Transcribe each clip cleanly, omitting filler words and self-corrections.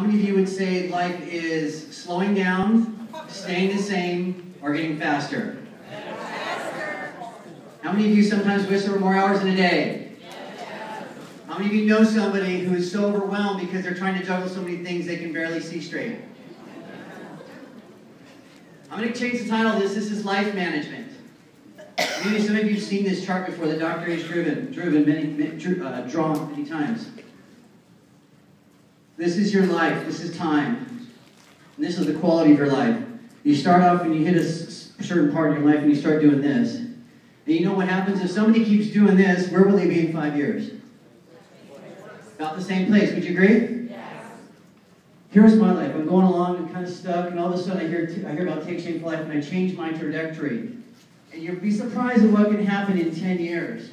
many of you would say life is slowing down, staying the same, or getting faster? How many of you sometimes wish there were more hours in a day? How many of you know somebody who is so overwhelmed because they're trying to juggle so many things they can barely see straight? I'm going to change the title of this. This is life management. Maybe some of you have seen this chart before that Dr. H. drawn many times. This is your life. This is time. And this is the quality of your life. You start off and you hit a certain part of your life and you start doing this. And you know what happens? If somebody keeps doing this, where will they be in 5 years? About the same place. Would you agree? Yes. Here's my life. I'm going along and kind of stuck, and all of a sudden I hear about Take Shape Life, and I change my trajectory. And you'll be surprised at what can happen in 10 years.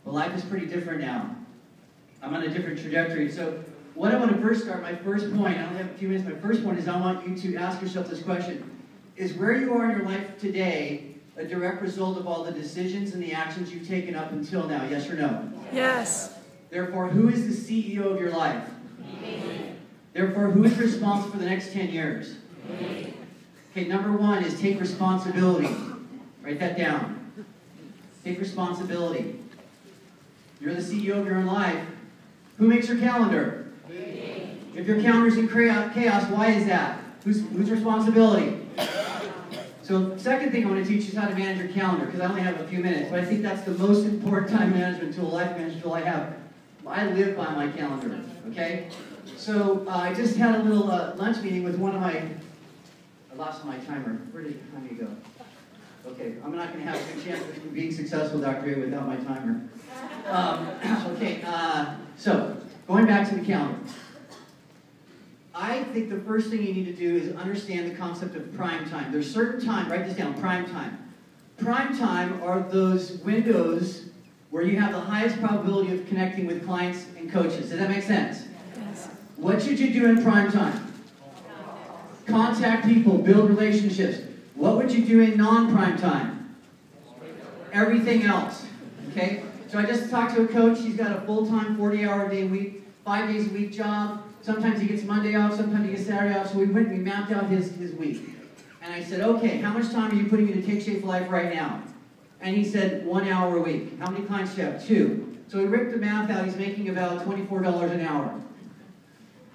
But life is pretty different now. I'm on a different trajectory. So what I want to first start, my first point, I only have a few minutes, my first point is I want you to ask yourself this question. Is where you are in your life today a direct result of all the decisions and the actions you've taken up until now? Yes or no? Yes. Therefore, who is the CEO of your life? Me. Therefore, who is responsible for the next 10 years? Me. Okay, number one is take responsibility. Write that down. Take responsibility. You're the CEO of your own life. Who makes your calendar? Me. If your calendar's in chaos, why is that? Whose responsibility? So, second thing I want to teach you is how to manage your calendar, because I only have a few minutes, but I think that's the most important time management tool, life management tool I have. I live by my calendar, okay? So, I just had a little lunch meeting with one of my... I lost my timer. Where did the timer go? Okay, I'm not going to have a good chance of being successful, Dr. A, without my timer. So, going back to the calendar. I think the first thing you need to do is understand the concept of prime time. There's certain time, write this down, prime time. Prime time are those windows where you have the highest probability of connecting with clients and coaches. Does that make sense? Yes. What should you do in prime time? Contact people, build relationships. What would you do in non-prime time? Everything else. Okay? So I just talked to a coach. He's got a full-time 40-hour-a-day week, 5 days a week job. Sometimes he gets Monday off, sometimes he gets Saturday off. So we went and we mapped out his week. And I said, okay, how much time are you putting into Take Shape Life right now? And he said, 1 hour a week. How many clients do you have? 2. So we ripped the math out. He's making about $24 an hour.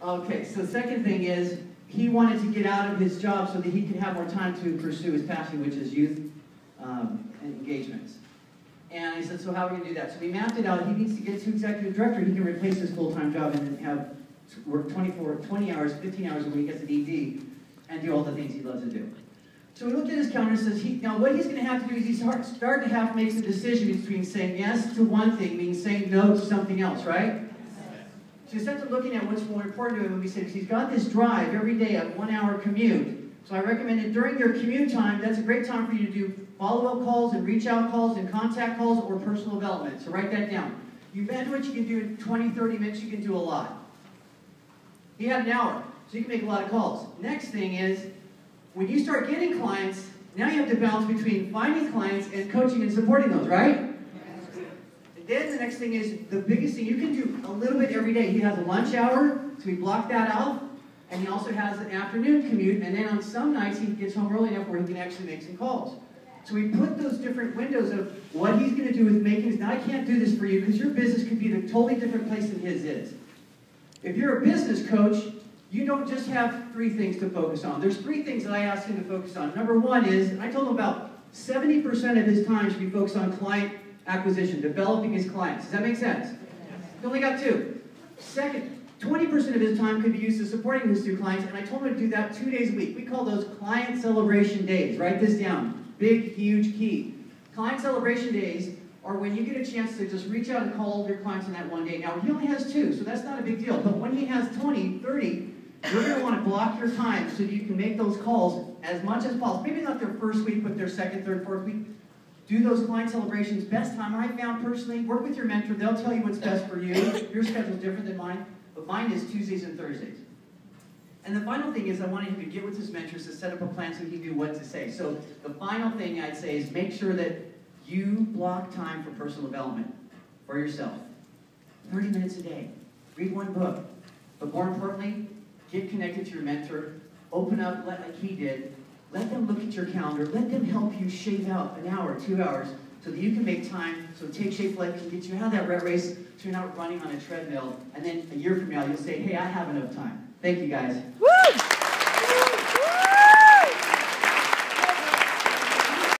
Okay, so the second thing is, he wanted to get out of his job so that he could have more time to pursue his passion, which is youth engagements. And I said, so how are we going to do that? So we mapped it out. He needs to get to executive director. He can replace his full-time job and then have work 20 hours, 15 hours a week as an ED and do all the things he loves to do. So we looked at his calendar and says, now what he's going to have to do is he's starting to have to make some decision between saying yes to one thing, meaning saying no to something else, right? So he started looking at what's more important to him, and we said, he's got this drive every day, a 1 hour commute. So I recommended during your commute time, that's a great time for you to do follow-up calls and reach-out calls and contact calls or personal development. So write that down. You imagine what you can do in 20, 30 minutes, you can do a lot. He had an hour, so you can make a lot of calls. Next thing is, when you start getting clients, now you have to balance between finding clients and coaching and supporting those, right? And then the next thing is, the biggest thing, you can do a little bit every day. He has a lunch hour, so we block that out. And he also has an afternoon commute, and then on some nights he gets home early enough where he can actually make some calls. So we put those different windows of what he's going to do with making his... Now I can't do this for you because your business could be in a totally different place than his is. If you're a business coach, you don't just have 3 things to focus on. There's 3 things that I asked him to focus on. Number one is, I told him about 70% of his time should be focused on client acquisition, developing his clients. Does that make sense? He only got 2. Second, 20% of his time could be used to supporting his 2 clients, and I told him to do that 2 days a week. We call those client celebration days. Write this down. Big, huge key. Client celebration days are when you get a chance to just reach out and call all your clients on that one day. Now, he only has 2, so that's not a big deal. But when he has 20, 30, you're going to want to block your time so that you can make those calls as much as possible. Maybe not their first week, but their second, third, fourth week. Do those client celebrations. Best time I found personally, work with your mentor. They'll tell you what's best for you. Your schedule's different than mine, but mine is Tuesdays and Thursdays. And the final thing is I wanted him to get with his mentors to set up a plan so he knew what to say. So the final thing I'd say is make sure that you block time for personal development for yourself. 30 minutes a day. Read 1 book. But more importantly, get connected to your mentor. Open up, like he did. Let them look at your calendar. Let them help you shave out an hour, 2 hours, so that you can make time. So Take Shape Life can get you out of that rat race so you're not running on a treadmill. And then a year from now, you'll say, hey, I have enough time. Thank you, guys. Woo!